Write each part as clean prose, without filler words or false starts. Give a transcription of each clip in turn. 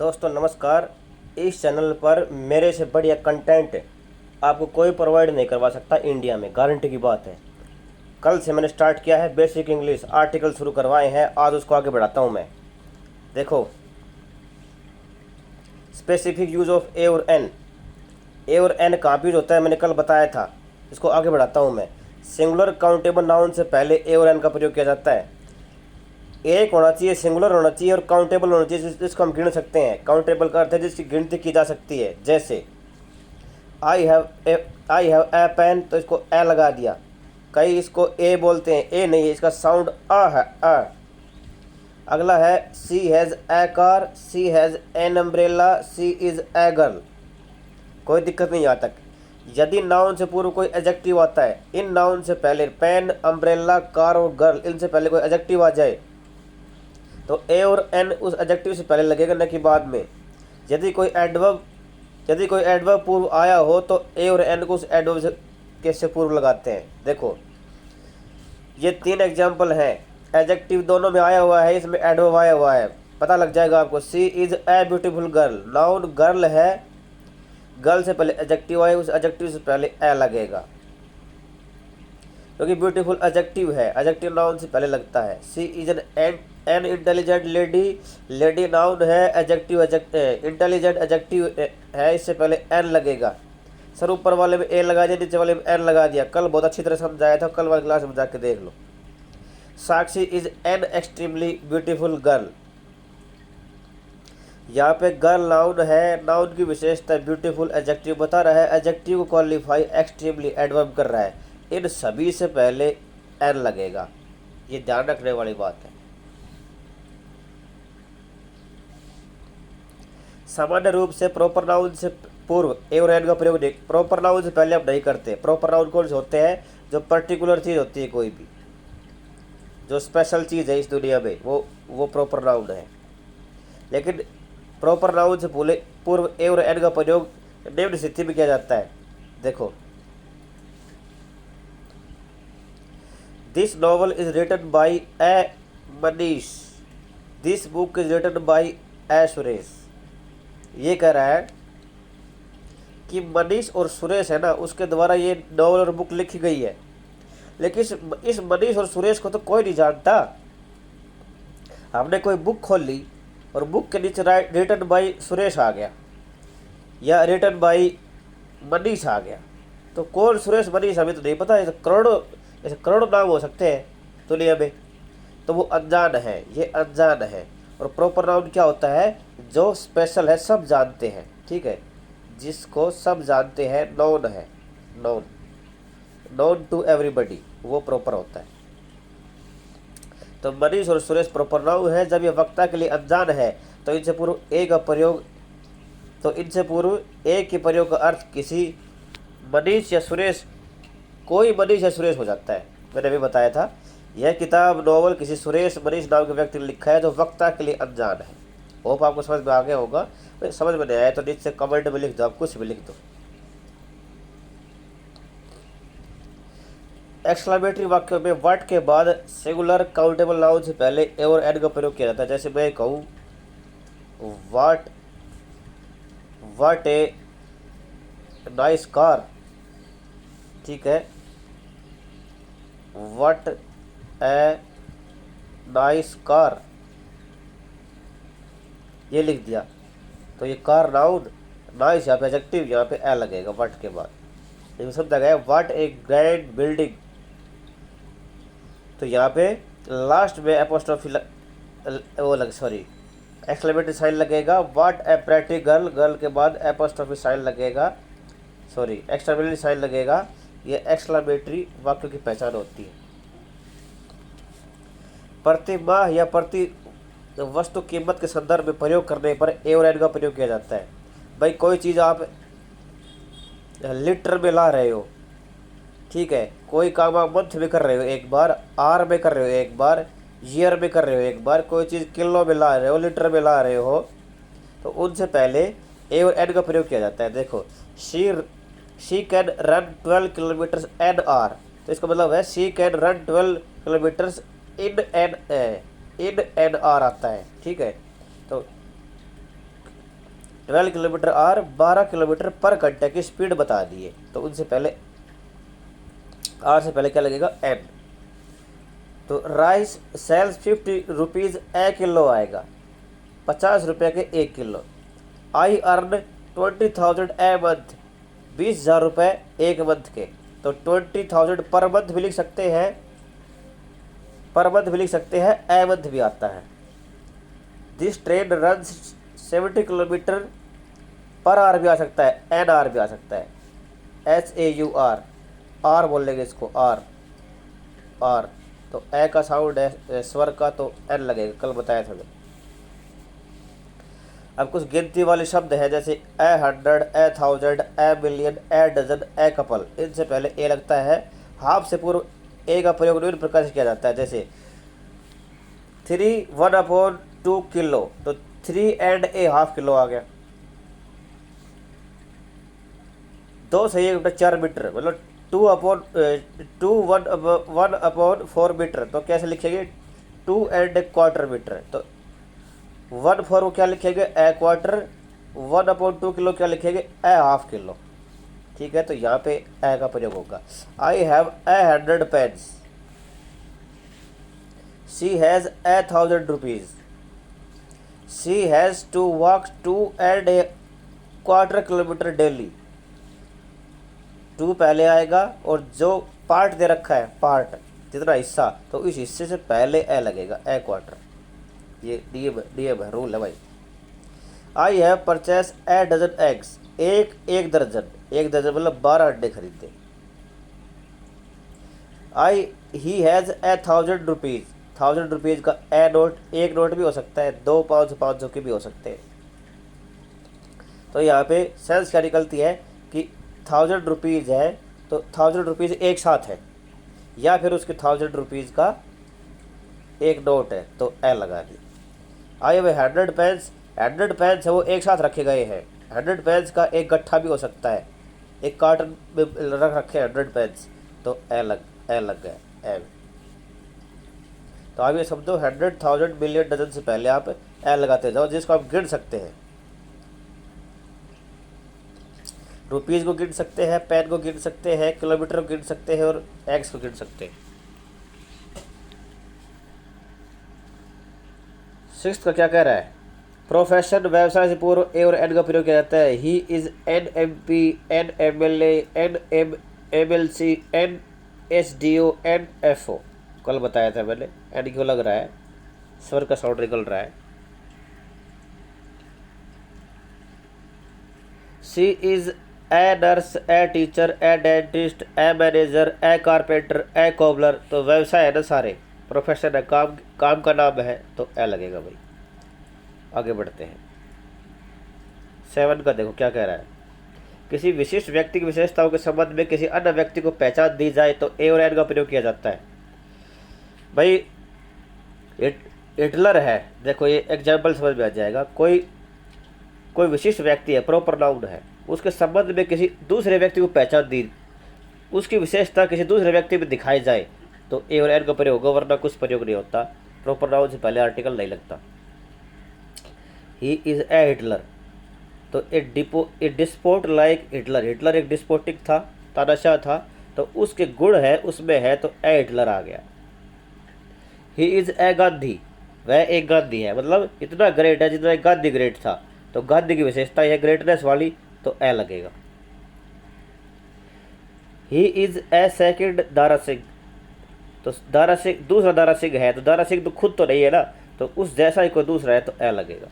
दोस्तों नमस्कार। इस चैनल पर मेरे से बढ़िया कंटेंट आपको कोई प्रोवाइड नहीं करवा सकता इंडिया में, गारंटी की बात है। कल से मैंने स्टार्ट किया है बेसिक इंग्लिश, आर्टिकल शुरू करवाए हैं, आज उसको आगे बढ़ाता हूँ मैं। देखो, स्पेसिफिक यूज ऑफ ए और एन। ए और एन कहाँ पे यूज होता है मैंने कल बताया था, इसको आगे बढ़ाता हूँ मैं। सिंगुलर काउंटेबल नाउन से पहले ए और एन का प्रयोग किया जाता है। एक होना चाहिए, सिंगुलर होना चाहिए और काउंटेबल होना चाहिए, जिसको हम गिन सकते हैं। काउंटेबल का अर्थ है जिसकी गिनती की जा सकती है। जैसे आई हैव ए पेन, तो इसको ए लगा दिया। कई इसको ए बोलते हैं, ए नहीं है, इसका साउंड आ है, आ। अगला है she has a car, she has an umbrella, she is a girl. कोई दिक्कत नहीं यहाँ तक। यदि नाउन से पूर्व कोई एडजेक्टिव आता है, इन नाउन से पहले पेन, अम्ब्रेला, कार और गर्ल, इनसे पहले कोई एडजेक्टिव आ जाए तो ए और एन उस एडजेक्टिव से पहले लगेगा, न कि बाद में। यदि कोई एडवर्ब पूर्व आया हो तो ए और एन को उस एडवर्ब से पूर्व लगाते हैं। देखो, ये 3 एग्जाम्पल हैं। एडजेक्टिव दोनों में आया हुआ है, इसमें एडवर्ब आया हुआ है, पता लग जाएगा आपको। She is a beautiful girl, noun girl है, गर्ल से पहले एडजेक्टिव आए, उस एडजेक्टिव से पहले ए लगेगा, क्योंकि ब्यूटीफुल एडजेक्टिव है, एडजेक्टिव नाउन से पहले लगता है। She is an intelligent lady, lady noun है, एडजेक्टिव इंटेलिजेंट एडजेक्टिव है, इससे पहले एन लगेगा। सर ऊपर वाले में ए लगा दिया, नीचे वाले में एन लगा दिया। कल बहुत अच्छी तरह समझाया था, कल वाली क्लास में जाके देख लो। Sakshi is an extremely beautiful girl, यहाँ पे गर्ल नाउन है, नाउन की विशेषता ब्यूटीफुल एडजेक्टिव बता रहा है, एडजेक्टिव को क्वालिफाई एक्सट्रीमली एडवर्ब कर रहा है। इन सभी से पहले एन लगेगा, ये ध्यान रखने वाली बात है। सामान्य रूप से प्रॉपर नाउन से पूर्व ए और एन का प्रयोग नहीं, प्रॉपर नाउन से पहले हम नहीं करते। प्रॉपर नाउन कौन से होते हैं? जो पर्टिकुलर चीज़ होती है, कोई भी जो स्पेशल चीज़ है इस दुनिया में, वो प्रॉपर नाउन है। लेकिन प्रॉपर नाउन से पूर्व ए और एन का प्रयोग निम्न स्थिति में किया जाता है। देखो, this novel is written by a Manish, this book is written by a Suresh. ये कह रहा है कि मनीष और सुरेश है ना, उसके द्वारा ये नॉवल और बुक लिखी गई है। लेकिन इस मनीष और सुरेश को तो कोई नहीं जानता। हमने कोई बुक खोल ली और बुक के नीचे रिटन बाई सुरेश आ गया या रिटन बाई मनीष आ गया, तो कौन सुरेश मनीष हमें तो नहीं पता। ऐसे करोड़ों नाम हो सकते हैं दुनिया में, तो वो अनजान है, ये अनजान है। और प्रॉपर नाउन क्या होता है? जो स्पेशल है, सब जानते हैं, ठीक है, जिसको सब जानते हैं, नोन है, नोन टू एवरीबडी, वो प्रॉपर होता है। तो मनीष और सुरेश प्रॉपर नाउन है। जब ये वक्ता के लिए अनजान है तो इनसे पूर्व ए का प्रयोग, ए के प्रयोग का अर्थ किसी मनीष या सुरेश, कोई मनीष या सुरेश हो जाता है। मैंने अभी बताया था, यह किताब नॉवल किसी सुरेश मनीष नाम के व्यक्ति ने लिखा है जो वक्ता के लिए अनजान है। होप आपको समझ में आ गया होगा। समझ में नहीं आया तो नीचे कमेंट में लिख दो, आप कुछ भी लिख दो। एक्सक्लेमेटरी वाक्यों में व्हाट के बाद सिंगुलर काउंटेबल नाउन से पहले ए और एन का प्रयोग किया जाता है। जैसे मैं कहूँ व्हाट ए नाइस कार, ठीक है, व्हाट ए नाइस कार, ये लिख दिया तो ये कार नाउन, नाइस यहाँ पे एडजेक्टिव, यहाँ पे ए लगेगा व्हाट के बाद। लेकिन समझा गया? व्हाट ए ग्रैंड बिल्डिंग, तो यहाँ पे लास्ट में एपोस्ट्रोफी एक्सक्लेमेटरी साइन लगेगा। What A pretty girl, girl के बाद एपोस्ट्रोफी साइन लगेगा, एक्सक्लेमेटरी साइन लगेगा। ये एक्सक्लेमेटरी वाक्यों की पहचान होती है। प्रति माह या प्रति वस्तु कीमत के संदर्भ में प्रयोग करने पर ए और एन का प्रयोग किया जाता है। भाई कोई चीज़ आप लीटर में ला रहे हो, ठीक है, कोई काम आप मंथ में कर रहे हो एक बार, आर में कर रहे हो एक बार, ईयर में कर रहे हो एक बार, कोई चीज़ किलो में ला रहे हो, लीटर में ला रहे हो, तो उनसे पहले ए और एन का प्रयोग किया जाता है। देखो, she can run 12 kilometres an hour, तो इसका मतलब है she can run 12 kilometres in an hour आता है, ठीक है। तो 12 किलोमीटर आर 12 किलोमीटर पर घंटे की स्पीड बता दी है, तो उनसे पहले आर से पहले क्या लगेगा, एन। तो राइस सेल्स 50 रुपीज़ ए किलो आएगा, 50 रुपये के 1 kilo. I earn 20,000 a month, 20,000 रुपये एक मंथ के, तो 20,000 पर मंथ भी लिख सकते हैं, पर मंथ भी लिख सकते हैं, ए मंथ भी आता है। दिस ट्रेन रन 70 किलोमीटर पर आर भी आ सकता है, एन आर भी आ सकता है, SAUR, आर बोल लेंगे इसको, आर आर। तो ए का साउंड है स्वर का, तो एन लगेगा, कल बताया था। अब कुछ गिनती वाले शब्द है, जैसे a 100, a 1000, a million, a dozen, a couple. इनसे पहले ए लगता है, हाफ से पूर्व ए का प्रयोग विभिन्न प्रकार से किया जाता है, जैसे 3 1/2 किलो, तो 3 एंड ए हाफ किलो आ गया। 2 से 1 4 मीटर, मतलब 1/4 मीटर, तो कैसे लिखेंगे, 2 एंड क्वार्टर मीटर। तो 1/4 को क्या लिखेंगे, ए क्वार्टर, 1/2 किलो क्या लिखेंगे, ए हाफ किलो। ठीक है, तो यहाँ पे ए का प्रयोग होगा। I have a 100 pens, she has a 1000 rupees, she has to walk 2 and a quarter kilometre daily. 2 पहले आएगा, और जो पार्ट दे रखा है, पार्ट जितना हिस्सा, तो इस हिस्से से पहले ए लगेगा, ए क्वार्टर। ये डीएम है, रूल है भाई। I have purchase a dozen eggs, एक दर्जन, मतलब 12 अंडे खरीदे। He has a 1000 rupees, 1000 rupees का ए नोट, एक नोट भी हो सकता है, 2 500 के भी हो सकते हैं। तो यहाँ पे सेंस क्या निकलती है कि 1000 रुपीज़ है, तो 1000 रुपीज़ एक साथ है, या फिर उसके 1000 रुपीज़ का एक नोट है, तो ए लगा दी। आई हैव 100 पेन्स, 100 पेन्स है वो एक साथ रखे गए हैं, 100 पेन्स का एक गट्ठा भी हो सकता है, एक कार्टन में रख रखे 100 पेन्स, तो ए लग गया, ए। तो आप ये समझो 100, 1000, मिलियन, डजन से पहले आप ए लगाते जाओ, जिसको आप गिन सकते हैं। रुपीज़ को गिन सकते हैं, पेन को गिन सकते हैं, किलोमीटर को गिन सकते हैं, और एक्स को गिन सकते हैं। 6 का क्या कह रहा है, प्रोफेशन व्यवसाय से पूर्व ए और एन का प्रयोग किया जाता है। He is NMP, NMLA, NMLC, NSDO, NFO। कल बताया था मैंने, एन क्यों लग रहा है, स्वर का साउंड निकल रहा है। She is a nurse, a teacher, a dentist, a manager, a carpenter, a cobbler. तो व्यवसाय है ना सारे, प्रोफेशन है, काम का नाम है, तो ए लगेगा भाई। आगे बढ़ते हैं। 7 का देखो क्या कह रहा है, किसी विशिष्ट व्यक्ति की विशेषताओं के संबंध में किसी अन्य व्यक्ति को पहचान दी जाए तो ए और एन का प्रयोग किया जाता है। भाई हिटलर है, देखो ये एग्जाम्पल समझ में आ जाएगा। कोई विशिष्ट व्यक्ति है, प्रॉपर नाउन है, उसके संबंध में किसी दूसरे व्यक्ति को पहचान दी, उसकी विशेषता किसी दूसरे व्यक्ति में दिखाई जाए, तो ए और एन का प्रयोग होगा, वरना कुछ प्रयोग नहीं होता। प्रॉपर नाउन से पहले आर्टिकल नहीं लगता। ही इज़ ए हिटलर, तो ए डिस्पोट लाइक हिटलर, हिटलर एक डिस्पोटिक था, तानाशाह था, तो उसके गुण है उसमें है, तो ए हिटलर आ गया। ही इज़ ए गांधी, वह एक गांधी है, मतलब इतना ग्रेट है जितना एक गांधी ग्रेट था, तो गांधी की विशेषता है ग्रेटनेस वाली, तो ए लगेगा। He is a second Dara Singh, तो दारा सिंह दूसरा दारा सिंह है, तो दारा सिंह तो खुद तो नहीं है ना, तो उस जैसा ही कोई दूसरा है, तो ए लगेगा।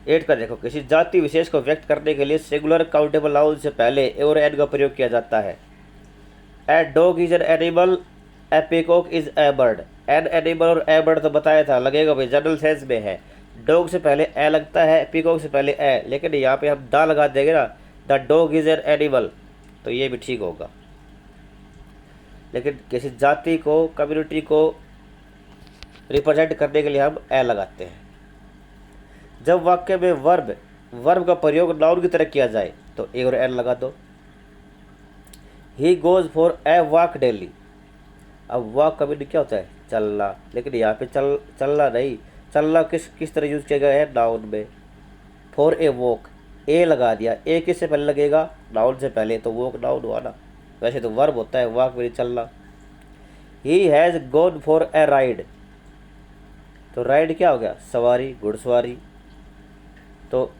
8 का देखो, किसी जाति विशेष को व्यक्त करने के लिए सिंगुलर काउंटेबल नाउन से पहले ए और एन का प्रयोग किया जाता है। A dog is an animal, A peacock is a bird. An animal और ए बर्ड तो बताया था, लगेगा भाई, जनरल सेंस में है। डॉग से पहले ए लगता है, पीकॉक से पहले ए, लेकिन यहाँ पे हम दा लगा देंगे ना, the dog is an animal, तो ये भी ठीक होगा। लेकिन किसी जाति को, कम्युनिटी को रिप्रेजेंट करने के लिए हम ए लगाते हैं। जब वाक्य में वर्ब का प्रयोग नाउन की तरह किया जाए, तो ए और एन लगा दो। He goes for a walk daily, अब वॉक कभी क्या होता है, चलना, लेकिन यहाँ पे चलना नहीं, चलना किस तरह यूज किया गया है, नाउन में, फॉर ए वॉक, ए लगा दिया। ए किससे पहले लगेगा? नाउन से पहले, तो वॉक नाउन हुआ ना। वैसे तो वर्ब होता है, वॉक भी चलना। He has gone for a ride, तो राइड क्या हो गया? सवारी, घुड़सवारी। तो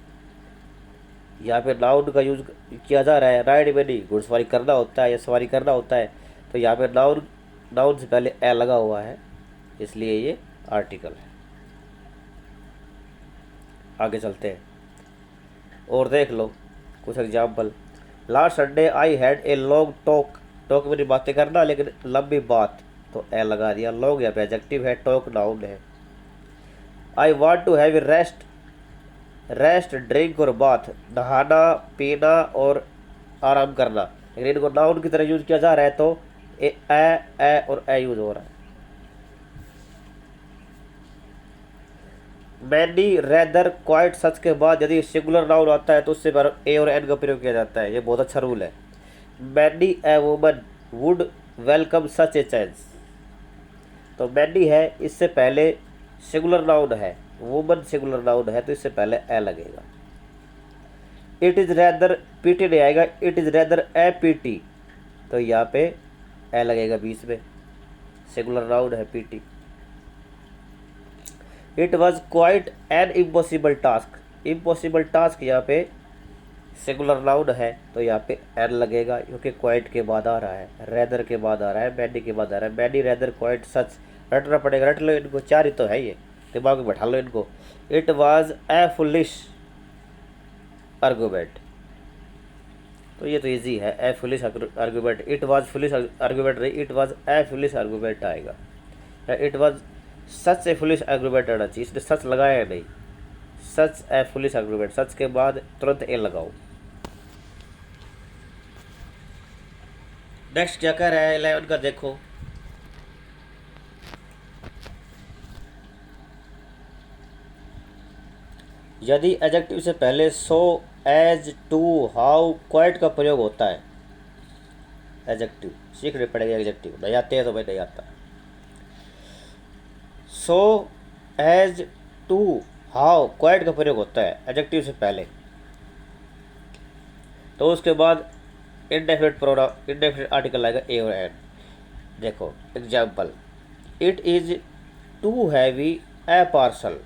यहाँ पे नाउन का यूज किया जा रहा है, राइड में नहीं, घुड़सवारी करना होता है या सवारी करना होता है। तो यहाँ पे नाउन से पहले ए लगा हुआ है, इसलिए ये आर्टिकल है। आगे चलते हैं और देख लो कुछ example. Last Sunday I had a long talk, talk मेरी बातें करना लेकिन लंबी बात, तो ए लगा दिया। लॉन्ग यहाँ पे एडजेक्टिव है, टॉक नाउन है। I want to have a rest, rest drink और बाथ, नहाना पीना और आराम करना, लेकिन इनको नाउन की तरह यूज किया जा रहा है, तो ए और ए यूज हो रहा है। मैनी रेदर क्वाइट सच के बाद यदि सिंगुलर नाउन आता है तो उससे ए और एन का प्रयोग किया जाता है। ये बहुत अच्छा रूल है। Many a woman would welcome such a chance, तो मैनी है, इससे पहले सिंगुलर नाउन है, वुमन सिंगुलर नाउन है, तो इससे पहले ए लगेगा। इट इज़ रेदर, पीटी नहीं आएगा, it is rather A PT, तो यहाँ पे ए लगेगा बीच में, सिंगुलर नाउन है PT. It was quite an impossible task, impossible task यहाँ पे सिंगुलर नाउन है, तो यहाँ पे एन लगेगा क्योंकि क्वाइट के बाद आ रहा है, रेदर के बाद आ रहा है, मैनी के बाद आ रहा है। मैनी रेदर क्वाइट सच, रटना पड़ेगा, रट लो इनको, चार ही तो है, ये दिमाग में बैठा लो इनको। It was a foolish argument, तो ये तो इजी है, a foolish argument. It was foolish argument नहीं, it was a foolish argument आएगा, या it was such a foolish argument आना चाहिए, इसने सच लगाया नहीं, सच ए फुलिश आर्गूमेंट, सच के बाद तुरंत ए लगाओ। नेक्स्ट क्या कह रहा है 11 का, देखो। यदि एडजेक्टिव से पहले सो, एज, टू, हाउ, क्वाइट का प्रयोग होता है, एडजेक्टिव सीखने पड़ेगा, एडजेक्टिव नहीं आते हैं तो भाई नहीं आता। सो, एज, टू, हाउ, क्वाइट का प्रयोग होता है एडजेक्टिव से पहले, तो उसके बाद इंडेफिनिट प्रोनाउन, इंडेफिनिट आर्टिकल आएगा ए और एन। देखो example, it is too heavy a parcel,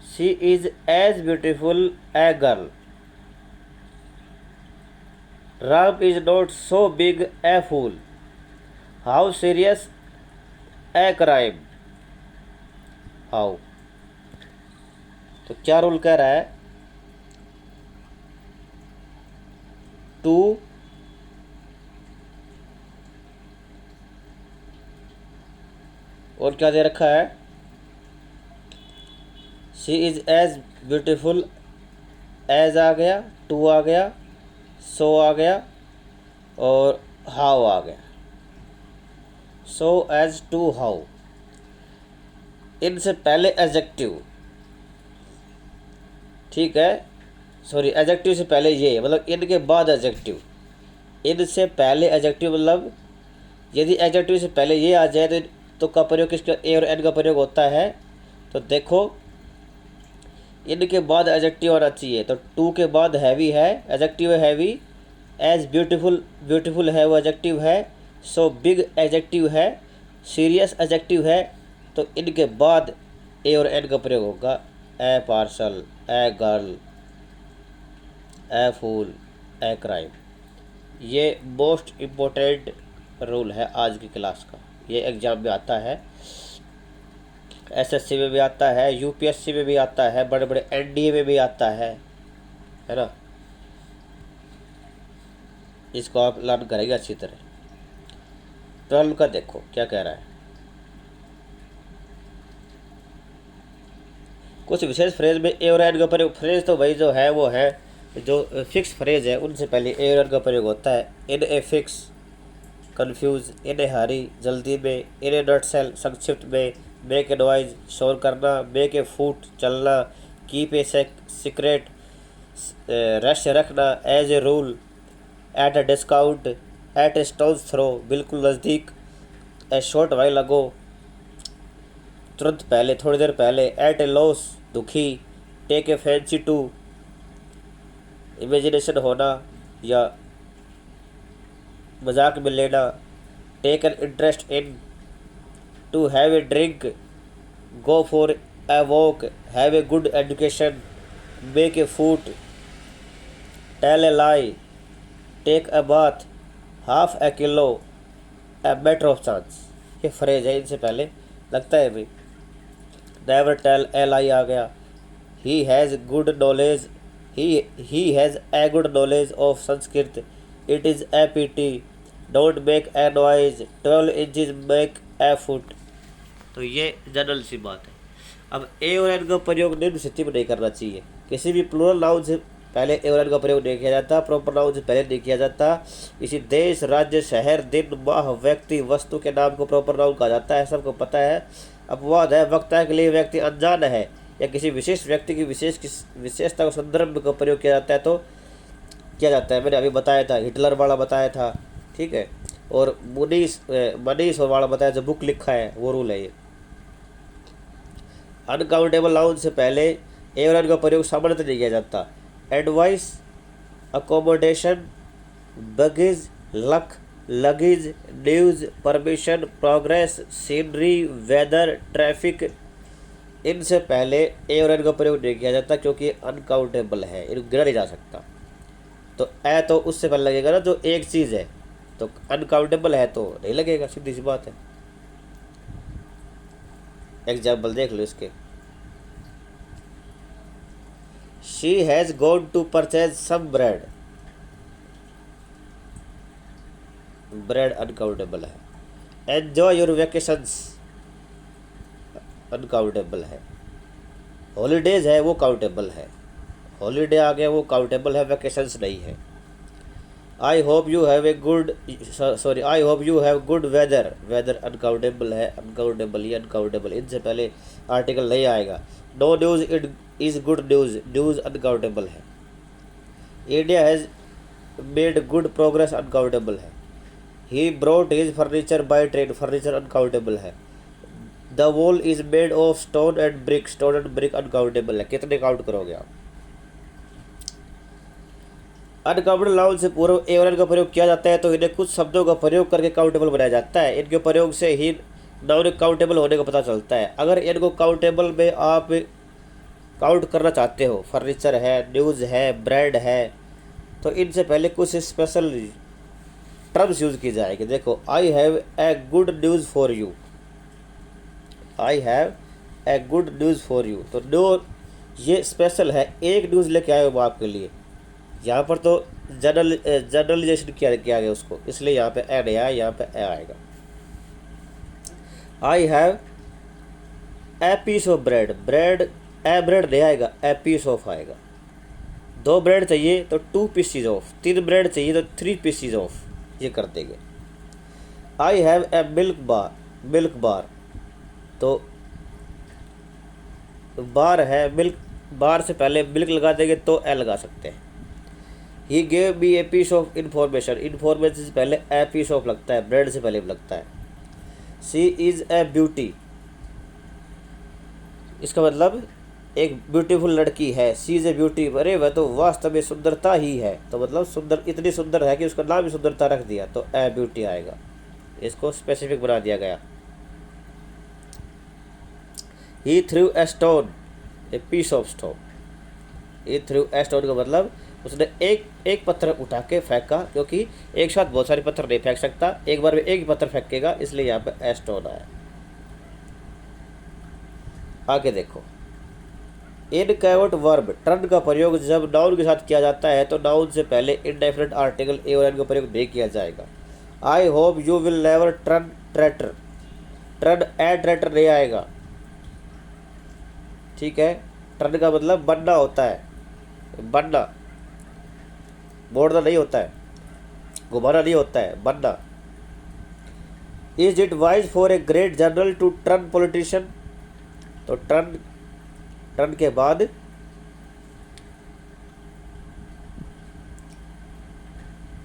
she is as beautiful a girl, Ram is not so big a fool, how serious a crime, how. तो क्या रूल कह रहा है? टू, और क्या दे रखा है? She is as beautiful, as आ गया, टू आ गया, सो आ गया और हाउ आ गया। सो, एज, टू, हाउ, इनसे पहले एडजेक्टिव, ठीक है, सॉरी एडजेक्टिव से पहले ये, मतलब इनके बाद एडजेक्टिव, इनसे पहले एडजेक्टिव, मतलब यदि एडजेक्टिव से पहले ये आ जाए तो का प्रयोग किसका? ए और एन का प्रयोग होता है। तो देखो इनके बाद एडजेक्टिव आना चाहिए, तो टू के बाद हैवी है, एडजेक्टिव है हैवी, एज ब्यूटीफुल, ब्यूटीफुल है वो एडजेक्टिव है, सो बिग एडजेक्टिव है, सीरियस एडजेक्टिव है, तो इनके बाद ए और एन का प्रयोग होगा। A parcel, a girl, a fool, a crime. ये मोस्ट इम्पोर्टेंट रूल है आज की क्लास का, ये एग्ज़ाम में आता है, एसएससी में भी आता है, यूपीएससी में भी आता है, बड़े बड़े एनडीए में भी आता है ना। इसको आप लर्न करेंगे अच्छी तरह। 12 का देखो क्या कह रहा है। कुछ विशेष फ्रेज में ए और एन का प्रयोग, फ्रेज तो भाई जो है वो है, जो फिक्स फ्रेज है उनसे पहले ए और एन का प्रयोग होता है। इन ए फिक्स, कन्फ्यूज, इन ए हरी, जल्दी में, इन ए नटसेल, संक्षिप्त में, मेक ए नॉइज, शोर करना, मेक ए फूट, चलना, कीप ए सीक्रेट, रहस्य रखना, as a rule, at a discount, at a stone's throw, बिल्कुल नज़दीक, ए शॉर्ट वाइल अगो, तुरंत पहले, थोड़ी देर पहले, एट ए लॉस, दुखी, take a fancy to, imagination होना या मजाक में लेना। Take an interest in, to have a drink, go for a walk, have a good education, make a food, tell a lie, take a bath, half a kilo, a matter of chance. ये phrase है, इनसे पहले लगता है भाई never tell a लाई आ गया। He has good knowledge, he has a good knowledge of Sanskrit, it is a PT, don't make a noise, 12 inches make a foot. तो ये जनरल सी बात है। अब ए और एन का प्रयोग निम्न स्थिति में नहीं करना चाहिए। किसी भी प्लूरल नाउन से पहले ए और एन का प्रयोग नहीं किया जाता, प्रॉपर नाउन से पहले नहीं किया जाता। किसी देश, राज्य, शहर, दिन, माह, व्यक्ति, वस्तु के नाम को प्रॉपर नाउन कहा जाता है, सबको पता है। अपवाद है वक्ता के लिए व्यक्ति अनजान है या किसी विशेष व्यक्ति की विशेषता को संदर्भ का प्रयोग किया जाता है तो किया जाता है। मैंने अभी बताया था, हिटलर वाला बताया था, ठीक है। और मनीष वाला बताया, जो बुक लिखा है वो रूल है ये। अनकाउंटेबल नाउन से पहले ए और एन का प्रयोग सामान्यतः नहीं किया जाता। Advice, accommodation, baggage, luck, luggage, news, permission, progress, scenery, weather, traffic, इनसे पहले ए और एन का प्रयोग नहीं किया जाता क्योंकि अनकाउंटेबल है, इनको गिना नहीं जा सकता। तो ए तो उससे पहले लगेगा ना, जो एक चीज़ है, तो अनकाउंटेबल है तो नहीं लगेगा, सीधी सी बात है। एग्जाम्पल देख लो इसके। She has gone to purchase some bread, bread uncountable है। एन्जॉय योर वेकेशंस, अनकाउंटेबल है। हॉलीडेज है वो काउंटेबल है, हॉलीडे आ गया वो काउंटेबल है, वेकेशंस नहीं है। I hope you have good weather, weather uncountable है, अनकाउंटेबल ये अनकाउंटेबल, इनसे पहले आर्टिकल नहीं आएगा। No news it is good news, news uncountable है। India has made good progress, uncountable है। He brought his furniture by train, furniture uncountable है। The wall is made of stone and brick, stone and brick uncountable है। कितने count करोगे आप? Uncountable noun से पूर्व ए और एन का प्रयोग किया जाता है तो इन्हें कुछ शब्दों का प्रयोग करके काउंटेबल बनाया जाता है। इनके प्रयोग से ही नाउन काउंटेबल होने का पता चलता है। अगर इनको काउंटेबल में आप काउंट करना चाहते हो, फर्नीचर है, न्यूज़ है, ब्रेड है, तो इनसे पहले कुछ स्पेशल टर्म्स यूज़ की जाएगी। देखो, आई have a good news for you, I have a good news for you, तो नो ये स्पेशल है, एक न्यूज़ लेके आए हो आपके लिए। यहाँ पर तो जनरलाइजेशन किया गया उसको, इसलिए यहाँ पे ए नहीं आया, यहाँ पे ए आएगा। I have a piece of bread, bread a bread नहीं आएगा, ए पीस ऑफ आएगा। 2 ब्रेड चाहिए तो 2 पीसीज ऑफ, 3 ब्रेड चाहिए तो 3 पीसीज ऑफ, ये कर देंगे। आई have A milk bar, milk bar, तो बार है, मिल्क बार से पहले मिल्क लगा देंगे तो ए लगा सकते हैं। He gave me a piece of information, information से पहले ए पीस ऑफ लगता है, ब्रेड से पहले लगता है। शी इज़ ए ब्यूटी, इसका मतलब एक ब्यूटीफुल लड़की है। शी इज़ ए ब्यूटी, अरे वह तो वास्तव में सुंदरता ही है, तो मतलब सुंदर, इतनी सुंदर है कि उसका नाम ही सुंदरता रख दिया, तो ए ब्यूटी आएगा, इसको स्पेसिफिक बना दिया गया। He threw a stone, a piece of stone, he threw a stone का मतलब उसने एक पत्थर उठा के फेंका, क्योंकि एक साथ बहुत सारे पत्थर नहीं फेंक सकता, एक बार में एक ही पत्थर फेंकेगा, इसलिए यहाँ पे ए स्टोन आया। आगे देखो, इनकैवट वर्ब, टर्न का प्रयोग जब नाउन के साथ किया जाता है तो नाउन से पहले इनडेफिनिट आर्टिकल ए और एन का प्रयोग नहीं किया जाएगा। I hope you will never turn traitor, turn a traitor नहीं आएगा, ठीक है। टर्न का मतलब बनना होता है, बनना, मोड़ना नहीं होता है, घुमाना नहीं होता है, बनना। Is it wise for a great general to turn politician, तो टर्न के बाद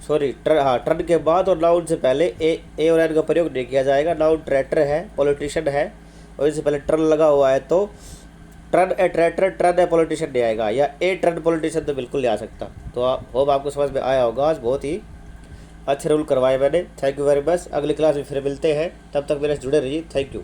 टर्न के बाद और नाउन से पहले ए और एन का प्रयोग नहीं किया जाएगा। नाउन ट्रैटर है, पॉलिटिशियन है, और इससे पहले टर्न लगा हुआ है तो ट्रड ए ट्रैटर, ट्रड ए पॉलिटिशियन नहीं आएगा, या ए ट्रड पॉलिटिशियन तो बिल्कुल नहीं आ सकता। तो होप आपको समझ में आया होगा। आज बहुत ही अच्छे रूल करवाए मैंने। Thank you very much. अगली क्लास में फिर मिलते हैं, तब तक मेरे से जुड़े रहिए। Thank you.